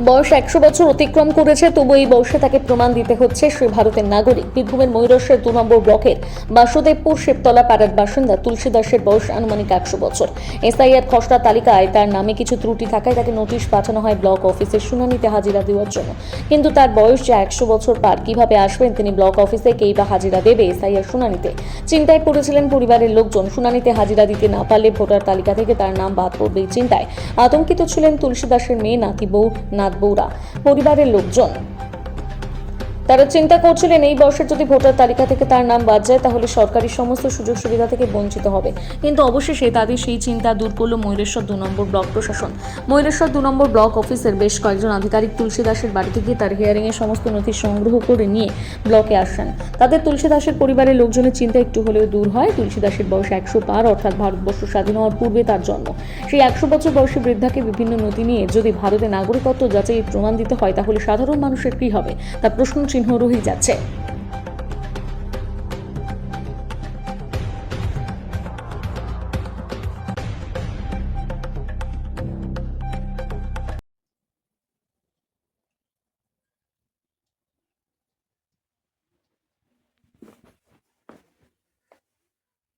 বয়স 100 বছর অতিক্রম করেছে, তবু এই বয়সে তাকে প্রমাণ দিতে হচ্ছে সে ভারতের নাগরিক। বীরভূমের ময়ূরেশ্বর 2 নম্বর ব্লকের বাসুদেবপুর শিবতলা পাড়ার বাসিন্দা তুলসী দাসের বয়স আনুমানিক 100 বছর। এসআইআর খসড়া তালিকায় তার নামে কিছু ত্রুটি থাকায় তাকে নোটিশ পাঠানো হয় ব্লক অফিসের শুনানিতে হাজিরা দেওয়ার জন্য। কিন্তু তার বয়স যে 100 বছর পার, কিভাবে আসবেন তিনি ব্লক অফিসে, কেই বা হাজিরা দেবে এসআইআর শুনানিতে? চিন্তায় পড়েছিলেন পরিবারের লোকজন। শুনানিতে হাজিরা দিতে না পারলে ভোটার তালিকা থেকে তার নাম বাদ পড়বে এই চিন্তায় আতঙ্কিত ছিলেন তুলসী দাসের মেয়ে, নাতি, বউ, নাতবউরা, পরিবারের লোকজন। তারা চিন্তা করছিলেন এই বর্ষের যদি ভোটার তালিকা থেকে তার নাম বাদ যায় তাহলে সরকারি সমস্ত সুযোগ সুবিধা থেকে বঞ্চিত হবে। কিন্তু অবশেষে তাদের সেই চিন্তা দূর করলো ময়ূরেশ্বর 2 নম্বর ব্লক প্রশাসন। ময়ূরেশ্বর 2 নম্বর ব্লক অফিসের বেশ কয়েকজন আধিকারিক তুলসী দাসের বাড়িতে গিয়ে তার হিয়ারিংয়ের সমস্ত নথি সংগ্রহ করে নিয়ে ব্লকে আসেন। তাদের তুলসী দাসের পরিবারের লোকজনের চিন্তা একটু হলেও দূর হয়। তুলসী দাসের বয়স 100 পার, অর্থাৎ ভারতবর্ষ স্বাধীন হওয়ার পূর্বে তার জন্ম। সেই 100 বছর বয়সী বৃদ্ধাকে বিভিন্ন নথি নিয়ে যদি ভারতের নাগরিকত্ব যাচাইয়ের প্রমাণ দিতে হয় তাহলে সাধারণ মানুষের কি হবে তা প্রশ্ন চিহ্ন রয়েই যাচ্ছে।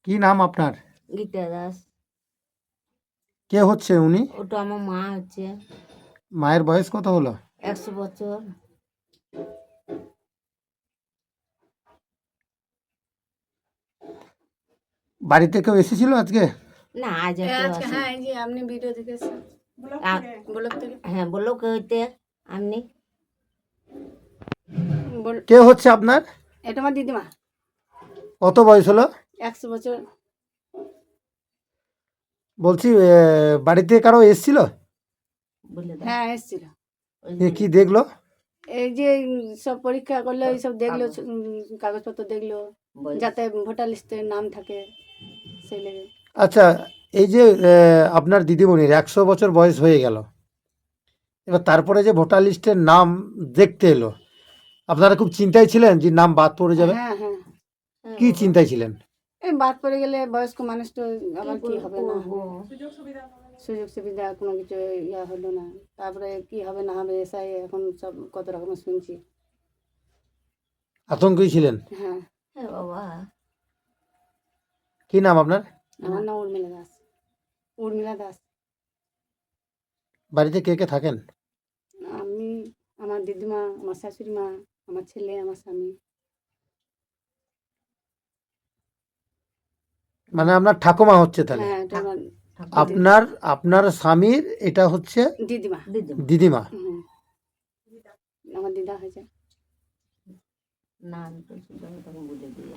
কি নাম আপনার? গীতা দাস। কে হচ্ছে উনি? ওটা আমার মা হচ্ছে। মায়ের বয়স কত হলো? 100 বছর। বাড়িতে কেউ এসেছিল আজকে? না আজ একটু আজকে আসেনি। হ্যাঁ, এই যে আপনি ভিডিও দেখেছেন ব্লগ থেকে। হ্যাঁ বলো কে হইতে আপনি? কে হচ্ছে আপনার? এটা আমার দিদিমা। কত বয়স হলো? 100 বছর। বলছি বাড়িতে কারো এসেছিল? বলে দাও। হ্যাঁ এসেছিল। কি দেখলো? এই যে সব পরীক্ষা করলো, এইসব দেখলো, কাগজপত্র দেখলো বল। যাতে ভোটার লিস্টে নাম থাকে সেই লেগে। আচ্ছা, এই যে আপনার দিদিমণির 100 বছর বয়স হয়ে গেল, এবার তারপরে যে ভোটার লিস্টের নাম দেখতে এলো, আপনারা খুব চিন্তায় ছিলেন যে নাম বাদ পড়ে যাবে? হ্যাঁ হ্যাঁ, কি চিন্তায় ছিলেন? এই বাদ পড়ে গেলে বয়স্ক মানুষ তো আবার কি হবে না করবো? হবে, সুযোগ সুবিধা কোনো কিছু ইয়া হলো না, তারপরে কি হবে না হবে এসআই এখন সব কত রকমের শুনছি। আতঙ্কই ছিলেন? হ্যাঁ, হ্যাঁ বাবা। কি নাম আপনার? আমার নাম উর্মিলা দাস। উর্মিলা দাস। বাড়িতে কে কে থাকেন? আমি, আমার দিদিমা, আমার শাশুড়ি মা, আমার ছেলে, আমার স্বামী। মানে আপনার ঠাকুমা হচ্ছে তাহলে? হ্যাঁ, এটা আমার আপনার আপনার স্বামীর এটা হচ্ছে দিদিমা। দিদি দিদিমা। হুম, আমার দিদা হয়েছে। না আমি তো শুধু তখন বুঝে দিয়ে